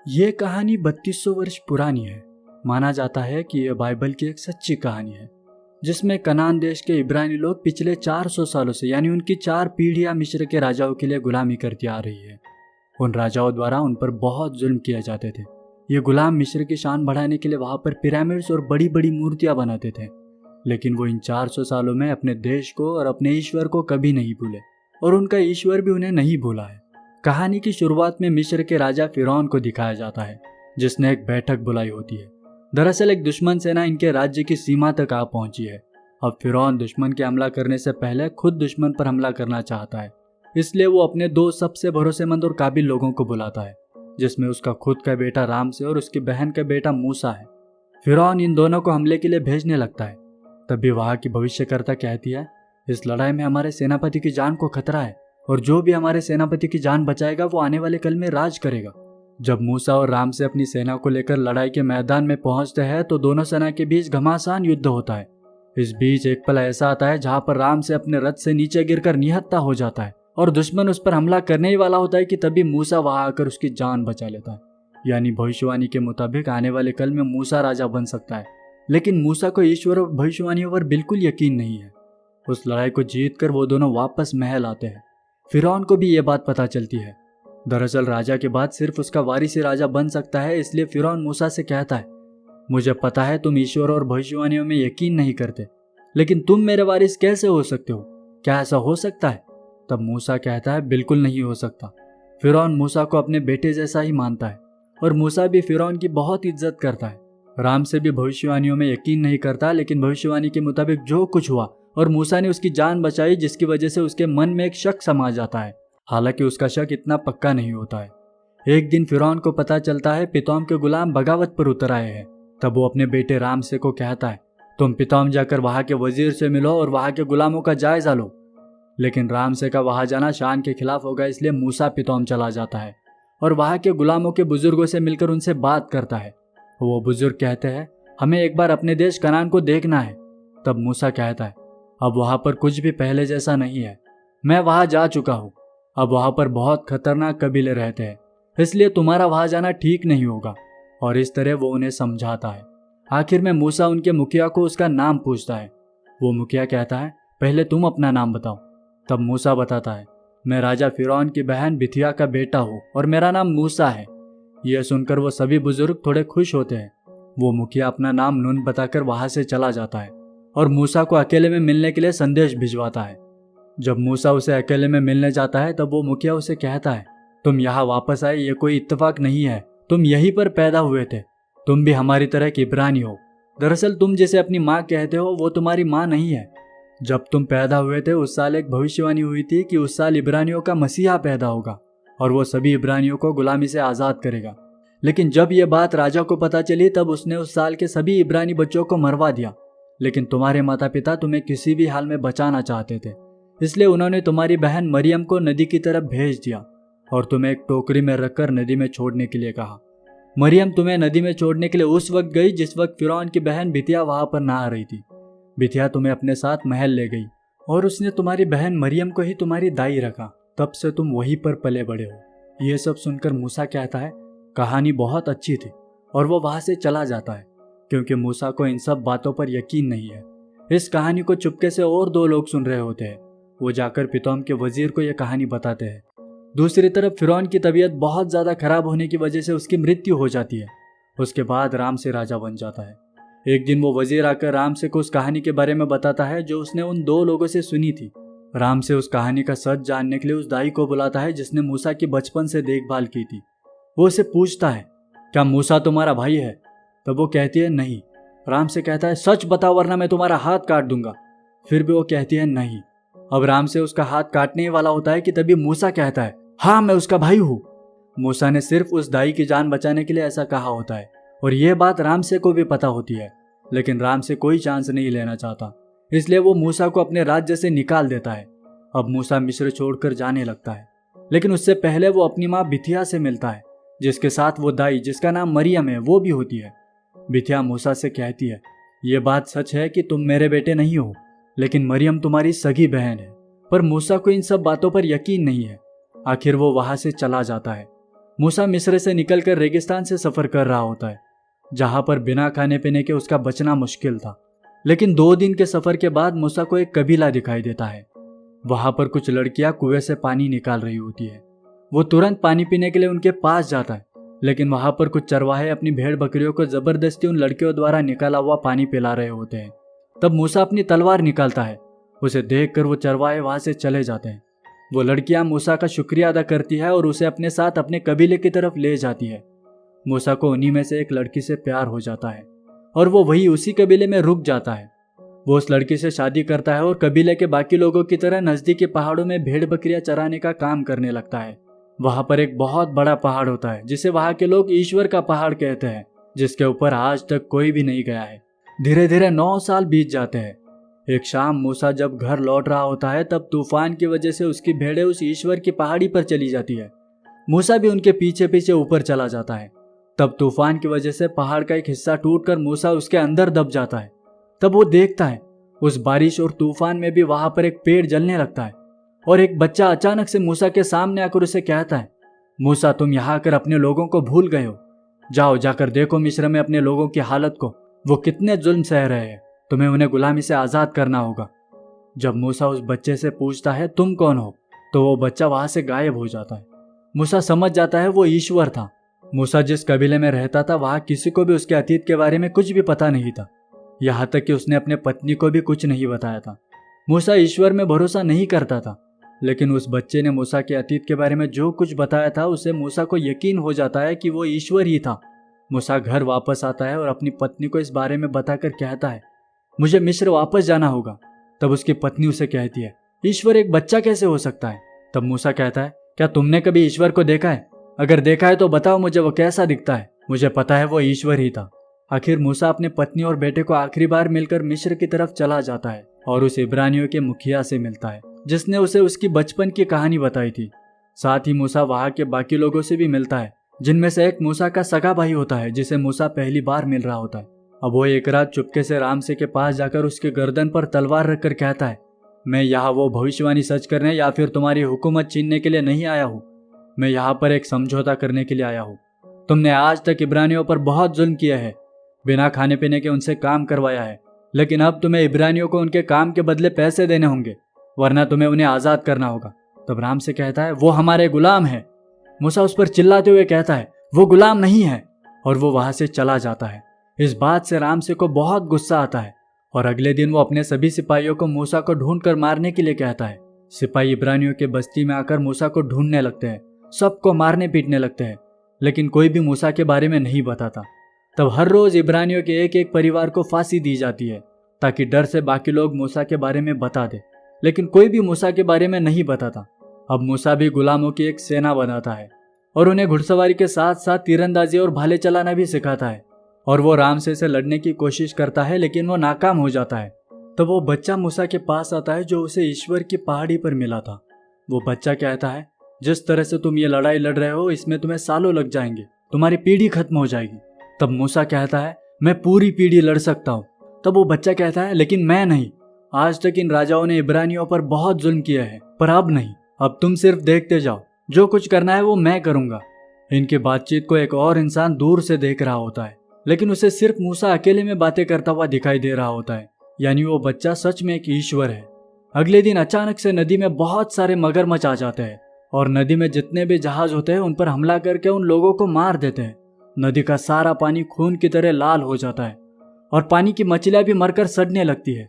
ये कहानी 3200 वर्ष पुरानी है। माना जाता है कि यह बाइबल की एक सच्ची कहानी है, जिसमें कनान देश के इब्रानी लोग पिछले 400 सालों से यानी उनकी 4 पीढ़ियां मिस्र के राजाओं के लिए गुलामी करती आ रही है। उन राजाओं द्वारा उन पर बहुत जुल्म किए जाते थे। ये गुलाम मिस्र की शान बढ़ाने के लिए वहां पर पिरामिड्स और बड़ी बड़ी मूर्तियां बनाते थे, लेकिन वो इन 400 सालों में अपने देश को और अपने ईश्वर को कभी नहीं भूले, और उनका ईश्वर भी उन्हें नहीं भूला है। कहानी की शुरुआत में मिस्र के राजा फिरौन को दिखाया जाता है, जिसने एक बैठक बुलाई होती है। दरअसल एक दुश्मन सेना इनके राज्य की सीमा तक आ पहुंची है। अब फिरौन दुश्मन के हमला करने से पहले खुद दुश्मन पर हमला करना चाहता है, इसलिए वो अपने 2 सबसे भरोसेमंद और काबिल लोगों को बुलाता है, जिसमें उसका खुद का बेटा राम से और उसकी बहन का बेटा मूसा है। फिरौन इन दोनों को हमले के लिए भेजने लगता है। तभी वहां की भविष्यकर्ता कहती है, इस लड़ाई में हमारे सेनापति की जान को खतरा है, और जो भी हमारे सेनापति की जान बचाएगा वो आने वाले कल में राज करेगा। जब मूसा और राम से अपनी सेना को लेकर लड़ाई के मैदान में पहुंचते हैं तो दोनों सेना के बीच घमासान युद्ध होता है। इस बीच एक पल ऐसा आता है जहां पर राम से अपने रथ से नीचे गिरकर निहत्था हो जाता है, और दुश्मन उस पर हमला करने ही वाला होता है कि तभी मूसा वहां आकर उसकी जान बचा लेता है। यानी भविष्यवाणी के मुताबिक आने वाले कल में मूसा राजा बन सकता है। लेकिन मूसा को ईश्वर और भविष्यवाणियों पर बिल्कुल यकीन नहीं है। उस लड़ाई को जीतकर वो दोनों वापस महल आते हैं। फिरौन को भी ये बात पता चलती है। दरअसल राजा के बाद सिर्फ उसका वारिस ही राजा बन सकता है, इसलिए फिरौन मूसा से कहता है, मुझे पता है तुम ईश्वर और भविष्यवाणियों में यकीन नहीं करते, लेकिन तुम मेरे वारिस कैसे हो सकते हो? क्या ऐसा हो सकता है? तब मूसा कहता है, बिल्कुल नहीं हो सकता। फिरौन मूसा को अपने बेटे जैसा ही मानता है, और मूसा भी फिरौन की बहुत इज्जत करता है। राम से भी भविष्यवाणियों में यकीन नहीं करता, लेकिन भविष्यवाणी के मुताबिक जो कुछ हुआ और मूसा ने उसकी जान बचाई, जिसकी वजह से उसके मन में एक शक समा जाता है। हालांकि उसका शक इतना पक्का नहीं होता है। एक दिन फिरौन को पता चलता है पितौम के गुलाम बगावत पर उतर आए हैं। तब वो अपने बेटे राम से को कहता है, तुम पितौम जाकर वहां के वजीर से मिलो और वहां के गुलामों का जायजा लो। लेकिन राम से का वहां जाना शान के खिलाफ होगा, इसलिए मूसा पितौम चला जाता है और वहां के गुलामों के बुजुर्गों से मिलकर उनसे बात करता है। वो बुजुर्ग कहते हैं, हमें एक बार अपने देश कनान को देखना है। तब मूसा कहता है, अब वहां पर कुछ भी पहले जैसा नहीं है। मैं वहां जा चुका हूं। अब वहां पर बहुत खतरनाक कबीले रहते हैं, इसलिए तुम्हारा वहां जाना ठीक नहीं होगा। और इस तरह वो उन्हें समझाता है। आखिर में मूसा उनके मुखिया को उसका नाम पूछता है। वो मुखिया कहता है, पहले तुम अपना नाम बताओ। तब मूसा बताता है, मैं राजा फिरौन की बहन बिथिया का बेटा हूँ और मेरा नाम मूसा है। यह सुनकर वो सभी बुजुर्ग थोड़े खुश होते हैं। वो मुखिया अपना नाम नून बताकर वहां से चला जाता है और मूसा को अकेले में मिलने के लिए संदेश भिजवाता है। जब मूसा उसे अकेले में मिलने जाता है तब वो मुखिया उसे कहता है, तुम यहाँ वापस आए ये कोई इत्तेफाक नहीं है, तुम यहीं पर पैदा हुए थे। तुम भी हमारी तरह एक इब्रानी हो। दरअसल तुम जिसे अपनी माँ कहते हो वो तुम्हारी माँ नहीं है। जब तुम पैदा हुए थे उस साल एक भविष्यवाणी हुई थी कि उस साल इब्रानियों का मसीहा पैदा होगा और वो सभी इब्रानियों को गुलामी से आज़ाद करेगा। लेकिन जब यह बात राजा को पता चली तब उसने उस साल के सभी इब्रानी बच्चों को मरवा दिया। लेकिन तुम्हारे माता पिता तुम्हें किसी भी हाल में बचाना चाहते थे, इसलिए उन्होंने तुम्हारी बहन मरियम को नदी की तरफ भेज दिया और तुम्हें एक टोकरी में रखकर नदी में छोड़ने के लिए कहा। मरियम तुम्हें नदी में छोड़ने के लिए उस वक्त गई जिस वक्त फिरौन की बहन बिथिया वहां पर नहा रही थी। बिथिया तुम्हें अपने साथ महल ले गई और उसने तुम्हारी बहन मरियम को ही तुम्हारी दाई रखा। तब से तुम वहीं पर पले बड़े हो। यह सब सुनकर मूसा कहता है, कहानी बहुत अच्छी थी, और वो वहां से चला जाता है क्योंकि मूसा को इन सब बातों पर यकीन नहीं है। इस कहानी को चुपके से और 2 लोग सुन रहे होते हैं। वो जाकर पितौम के वजीर को यह कहानी बताते हैं। दूसरी तरफ फिरौन की तबीयत बहुत ज्यादा खराब होने की वजह से उसकी मृत्यु हो जाती है। उसके बाद राम से राजा बन जाता है। एक दिन वो वजीर आकर राम से को उस कहानी के बारे में बताता है जो उसने उन 2 लोगों से सुनी थी। राम से उस कहानी का सच जानने के लिए उस दाई को बुलाता है जिसने मूसा की बचपन से देखभाल की थी। वो उसे पूछता है, क्या मूसा तुम्हारा भाई है? तब वो कहती है, नहीं। राम से कहता है, सच बताओ वरना मैं तुम्हारा हाथ काट दूंगा। फिर भी वो कहती है, नहीं। अब राम से उसका हाथ काटने ही वाला होता है कि तभी मूसा कहता है, हाँ मैं उसका भाई हूँ। मूसा ने सिर्फ उस दाई की जान बचाने के लिए ऐसा कहा होता है और यह बात राम से को भी पता होती है, लेकिन राम से कोई चांस नहीं लेना चाहता, इसलिए वो मूसा को अपने राज्य से निकाल देता है। अब मूसा मिस्र छोड़कर जाने लगता है, लेकिन उससे पहले वो अपनी माँ बिथिया से मिलता है जिसके साथ वो दाई जिसका नाम मरियम है वो भी होती है। बिथिया मूसा से कहती है, ये बात सच है कि तुम मेरे बेटे नहीं हो, लेकिन मरियम तुम्हारी सगी बहन है। पर मूसा को इन सब बातों पर यकीन नहीं है। आखिर वो वहां से चला जाता है। मूसा मिस्र से निकलकर रेगिस्तान से सफर कर रहा होता है, जहां पर बिना खाने पीने के उसका बचना मुश्किल था। लेकिन 2 दिन के सफर के बाद मूसा को एक कबीला दिखाई देता है। वहां पर कुछ लड़कियां कुएं से पानी निकाल रही होती है। वो तुरंत पानी पीने के लिए उनके पास जाता है, लेकिन वहां पर कुछ चरवाहे अपनी भेड़ बकरियों को जबरदस्ती उन लड़कियों द्वारा निकाला हुआ पानी पिला रहे होते हैं। तब मूसा अपनी तलवार निकालता है। उसे देखकर वो चरवाहे वहां से चले जाते हैं। वो लड़कियां मूसा का शुक्रिया अदा करती है और उसे अपने साथ अपने कबीले की तरफ ले जाती है। मूसा को उन्हीं में से एक लड़की से प्यार हो जाता है और वो वही उसी कबीले में रुक जाता है। वो उस लड़की से शादी करता है और कबीले के बाकी लोगों की तरह नजदीकी पहाड़ों में भेड़ बकरियां चराने का काम करने लगता है। वहां पर एक बहुत बड़ा पहाड़ होता है जिसे वहां के लोग ईश्वर का पहाड़ कहते हैं, जिसके ऊपर आज तक कोई भी नहीं गया है। धीरे धीरे 9 साल बीत जाते हैं। एक शाम मूसा जब घर लौट रहा होता है, तब तूफान की वजह से उसकी भेड़ें उस ईश्वर की पहाड़ी पर चली जाती है। मूसा भी उनके पीछे पीछे ऊपर चला जाता है। तब तूफान की वजह से पहाड़ का एक हिस्सा टूटकर मूसा उसके अंदर दब जाता है। तब वो देखता है उस बारिश और तूफान में भी वहां पर एक पेड़ जलने लगता है और एक बच्चा अचानक से मूसा के सामने आकर उसे कहता है, मूसा तुम यहाँ आकर अपने लोगों को भूल गए हो। जाओ जाकर देखो मिस्र में अपने लोगों की हालत को, वो कितने जुल्म सह रहे हैं। तुम्हें उन्हें गुलामी से आजाद करना होगा। जब मूसा उस बच्चे से पूछता है तुम कौन हो, तो वो बच्चा वहां से गायब हो जाता है। मूसा समझ जाता है वो ईश्वर था। मूसा जिस कबीले में रहता था वहां किसी को भी उसके अतीत के बारे में कुछ भी पता नहीं था। यहाँ तक कि उसने अपने पत्नी को भी कुछ नहीं बताया था। मूसा ईश्वर में भरोसा नहीं करता था, लेकिन उस बच्चे ने मूसा के अतीत के बारे में जो कुछ बताया था उसे मूसा को यकीन हो जाता है कि वो ईश्वर ही था। मूसा घर वापस आता है और अपनी पत्नी को इस बारे में बताकर कहता है, मुझे मिस्र वापस जाना होगा। तब उसकी पत्नी उसे कहती है, ईश्वर एक बच्चा कैसे हो सकता है? तब मूसा कहता है, क्या तुमने कभी ईश्वर को देखा है? अगर देखा है तो बताओ मुझे वो कैसा दिखता है। मुझे पता है वो ईश्वर ही था। आखिर मूसा अपने पत्नी और बेटे को आखिरी बार मिलकर मिस्र की तरफ चला जाता है और उस इब्रानियों के मुखिया से मिलता है जिसने उसे उसकी बचपन की कहानी बताई थी। साथ ही मूसा वहां के बाकी लोगों से भी मिलता है, जिनमें से एक मूसा का सगा भाई होता है जिसे मूसा पहली बार मिल रहा होता है। अब वो एक रात चुपके से रामसे के पास जाकर उसके गर्दन पर तलवार रखकर कहता है, मैं यहाँ वो भविष्यवाणी सच करने या फिर तुम्हारी हुकूमत छीनने के लिए नहीं आया हूँ। मैं यहाँ पर एक समझौता करने के लिए आया हूँ। तुमने आज तक इब्रानियों पर बहुत जुल्म किया है, बिना खाने पीने के उनसे काम करवाया है, लेकिन अब तुम्हें इब्रानियों को उनके काम के बदले पैसे देने होंगे, वरना तुम्हें उन्हें आजाद करना होगा। तब राम से कहता है, वो हमारे गुलाम है। मूसा उस पर चिल्लाते हुए कहता है, वो गुलाम नहीं है, और वो वहां से चला जाता है। इस बात से रामसे को बहुत गुस्सा आता है और अगले दिन वो अपने सभी सिपाहियों को मूसा को ढूंढकर मारने के लिए कहता है। सिपाही इब्रानियों के बस्ती में आकर मूसा को ढूंढने लगते हैं, सबको मारने पीटने लगते हैं, लेकिन कोई भी मूसा के बारे में नहीं बताता। तब हर रोज इब्रानियों के एक एक परिवार को फांसी दी जाती है ताकि डर से बाकी लोग मूसा के बारे में बता दे, लेकिन कोई भी मूसा के बारे में नहीं बताता। अब मूसा भी गुलामों की एक सेना बनाता है और उन्हें घुड़सवारी के साथ साथ तीरंदाजी और भाले चलाना भी सिखाता है, और वो रामसे से लड़ने की कोशिश करता है लेकिन वो नाकाम हो जाता है। तो वो बच्चा मूसा के पास आता है जो उसे ईश्वर की पहाड़ी पर मिला था। वो बच्चा कहता है, जिस तरह से तुम ये लड़ाई लड़ रहे हो इसमें तुम्हें सालों लग जाएंगे, तुम्हारी पीढ़ी खत्म हो जाएगी। तब मूसा कहता है, मैं पूरी पीढ़ी लड़ सकता हूँ। तब वो बच्चा कहता है, लेकिन मैं नहीं। आज तक इन राजाओं ने इब्रानियों पर बहुत जुल्म किया है, पर अब नहीं। अब तुम सिर्फ देखते जाओ, जो कुछ करना है वो मैं करूंगा। इनकी बातचीत को एक और इंसान दूर से देख रहा होता है, लेकिन उसे सिर्फ मूसा अकेले में बातें करता हुआ दिखाई दे रहा होता है, यानी वो बच्चा सच में एक ईश्वर है। अगले दिन अचानक से नदी में बहुत सारे मगरमच्छ आ जाते हैं और नदी में जितने भी जहाज होते हैं उन पर हमला करके उन लोगों को मार देते हैं। नदी का सारा पानी खून की तरह लाल हो जाता है और पानी की मछलियां भी मरकर सड़ने लगती है।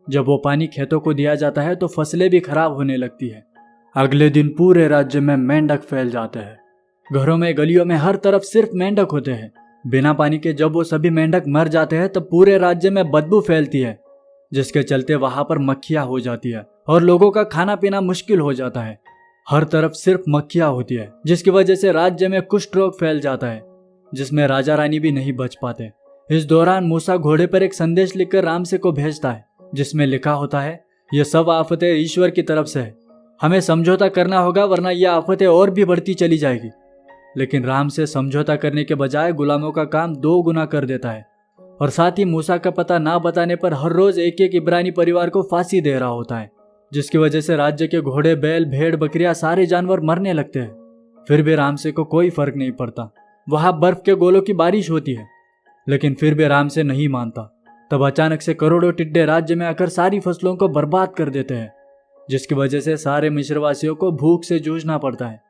जब वो पानी खेतों को दिया जाता है तो फसलें भी खराब होने लगती है। अगले दिन पूरे राज्य में मेंढक फैल जाते हैं। घरों में गलियों में हर तरफ सिर्फ मेंढक होते हैं। बिना पानी के जब वो सभी मेंढक मर जाते हैं तब पूरे राज्य में बदबू फैलती है, जिसके चलते वहां पर मक्खियां हो जाती है और लोगों का खाना पीना मुश्किल हो जाता है। हर तरफ सिर्फ मक्खियां होती है, जिसकी वजह से राज्य में कुष्ठ रोग फैल जाता है, जिसमें राजा रानी भी नहीं बच पाते। इस दौरान मूसा घोड़े पर एक संदेश लिखकर रामसे को भेजता है, जिसमें लिखा होता है, ये सब आफतें ईश्वर की तरफ से है, हमें समझौता करना होगा वरना ये आफतें और भी बढ़ती चली जाएगी। लेकिन राम से समझौता करने के बजाय गुलामों का काम 2 गुना कर देता है और साथ ही मूसा का पता ना बताने पर हर रोज एक एक इब्रानी परिवार को फांसी दे रहा होता है। जिसकी वजह से राज्य के घोड़े, बैल, भेड़, बकरियां सारे जानवर मरने लगते हैं। फिर भी रामसे को कोई फर्क नहीं पड़ता। वहां बर्फ के गोलों की बारिश होती है, लेकिन फिर भी रामसे नहीं मानता। तब अचानक से करोड़ों टिड्डे राज्य में आकर सारी फसलों को बर्बाद कर देते हैं, जिसकी वजह से सारे मिस्रवासियों को भूख से जूझना पड़ता है।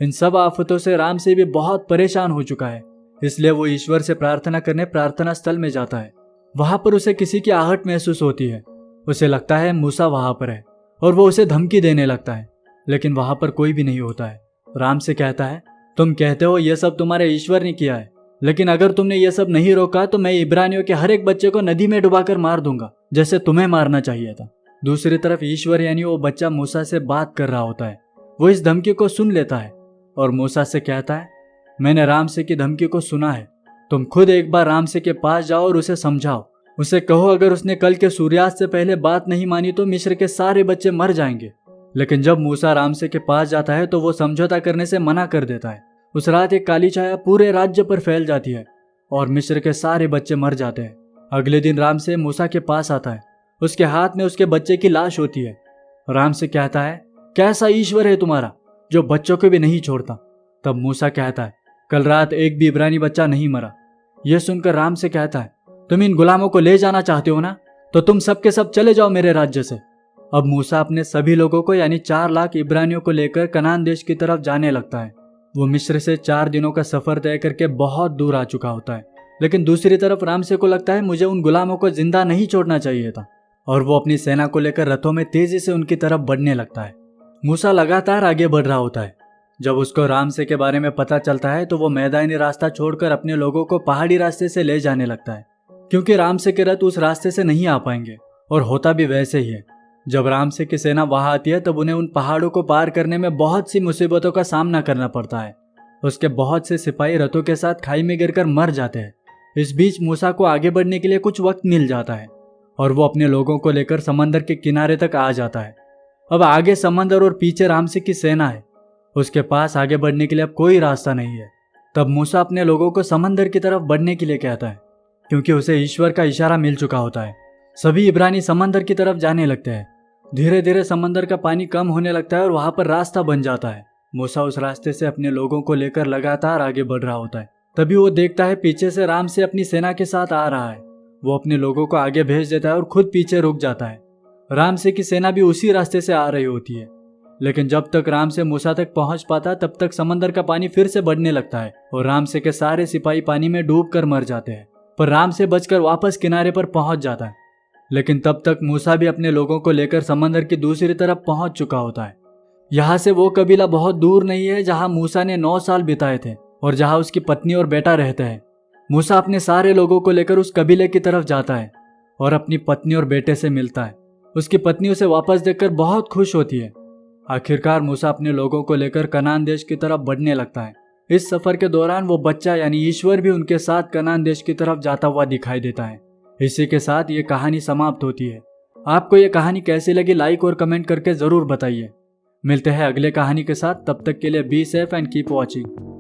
इन सब आफतों से रामसे भी बहुत परेशान हो चुका है, इसलिए वो ईश्वर से प्रार्थना करने प्रार्थना स्थल में जाता है। वहां पर उसे किसी की आहट महसूस होती है। उसे लगता है मूसा वहां पर है और वो उसे धमकी देने लगता है, लेकिन वहां पर कोई भी नहीं होता है। राम से कहता है, तुम कहते हो यह सब तुम्हारे ईश्वर ने किया है, लेकिन अगर तुमने ये सब नहीं रोका तो मैं इब्रानियों के हर एक बच्चे को नदी में डुबाकर मार दूंगा, जैसे तुम्हें मारना चाहिए था। दूसरी तरफ ईश्वर यानी वो बच्चा मूसा से बात कर रहा होता है। वो इस धमकी को सुन लेता है और मूसा से कहता है, मैंने रामसे की धमकी को सुना है। तुम खुद एक बार रामसे के पास जाओ और उसे समझाओ। उसे कहो अगर उसने कल के सूर्यास्त से पहले बात नहीं मानी तो मिस्र के सारे बच्चे मर जाएंगे। लेकिन जब मूसा रामसे के पास जाता है तो वो समझौता करने से मना कर देता है। उस रात एक काली छाया पूरे राज्य पर फैल जाती है और मिस्र के सारे बच्चे मर जाते हैं। अगले दिन रामसे मूसा के पास आता है। उसके हाथ में उसके बच्चे की लाश होती है। रामसे कहता है, कैसा ईश्वर है तुम्हारा जो बच्चों को भी नहीं छोड़ता। तब मूसा कहता है, कल रात एक भी इब्रानी बच्चा नहीं मरा। यह सुनकर रामसे कहता है, तुम इन गुलामों को ले जाना चाहते हो ना, तो तुम सबके सब चले जाओ मेरे राज्य से। अब मूसा अपने सभी लोगों को यानी 4 लाख इब्रानियों को लेकर कनान देश की तरफ जाने लगता है। वो मिस्र से 4 दिनों का सफर तय करके बहुत दूर आ चुका होता है, लेकिन दूसरी तरफ रामसे को लगता है मुझे उन गुलामों को जिंदा नहीं छोड़ना चाहिए था, और वो अपनी सेना को लेकर रथों में तेजी से उनकी तरफ बढ़ने लगता है। मूसा लगातार आगे बढ़ रहा होता है। जब उसको रामसे के बारे में पता चलता है तो वो मैदानी रास्ता छोड़कर अपने लोगों को पहाड़ी रास्ते से ले जाने लगता है, क्योंकि रामसे के रथ उस रास्ते से नहीं आ पाएंगे, और होता भी वैसे ही है। जब रामसे की सेना वहां आती है तब उन्हें उन पहाड़ों को पार करने में बहुत सी मुसीबतों का सामना करना पड़ता है। उसके बहुत से सिपाही रथों के साथ खाई में गिरकर मर जाते हैं। इस बीच मूसा को आगे बढ़ने के लिए कुछ वक्त मिल जाता है और वो अपने लोगों को लेकर समंदर के किनारे तक आ जाता है। अब आगे समंदर और पीछे रामसे की सेना है। उसके पास आगे बढ़ने के लिए अब कोई रास्ता नहीं है। तब मूसा अपने लोगों को समंदर की तरफ बढ़ने के लिए कहता है, क्योंकि उसे ईश्वर का इशारा मिल चुका होता है। सभी इब्रानी समंदर की तरफ जाने लगते हैं। धीरे धीरे समंदर का पानी कम होने लगता है और वहां पर रास्ता बन जाता है। मूसा उस रास्ते से अपने लोगों को लेकर लगातार आगे बढ़ रहा होता है। तभी वो देखता है पीछे से रामसे अपनी सेना के साथ आ रहा है। वो अपने लोगों को आगे भेज देता है और खुद पीछे रुक जाता है। रामसे की सेना भी उसी रास्ते से आ रही होती है, लेकिन जब तक रामसे मूसा तक पहुंच पाता तब तक समंदर का पानी फिर से बढ़ने लगता है और रामसे के सारे सिपाही पानी में डूबकर मर जाते हैं। पर रामसे बचकर वापस किनारे पर पहुंच जाता है। लेकिन तब तक मूसा भी अपने लोगों को लेकर समंदर की दूसरी तरफ पहुंच चुका होता है। यहाँ से वो कबीला बहुत दूर नहीं है जहाँ मूसा ने 9 साल बिताए थे और जहाँ उसकी पत्नी और बेटा रहते हैं। मूसा अपने सारे लोगों को लेकर उस कबीले की तरफ जाता है और अपनी पत्नी और बेटे से मिलता है। उसकी पत्नी उसे वापस देखकर बहुत खुश होती है। आखिरकार मूसा अपने लोगों को लेकर कनान देश की तरफ बढ़ने लगता है। इस सफर के दौरान वो बच्चा यानी ईश्वर भी उनके साथ कनान देश की तरफ जाता हुआ दिखाई देता है। इसी के साथ ये कहानी समाप्त होती है। आपको ये कहानी कैसी लगी लाइक और कमेंट करके जरूर बताइए। मिलते हैं अगले कहानी के साथ, तब तक के लिए be safe and keep watching.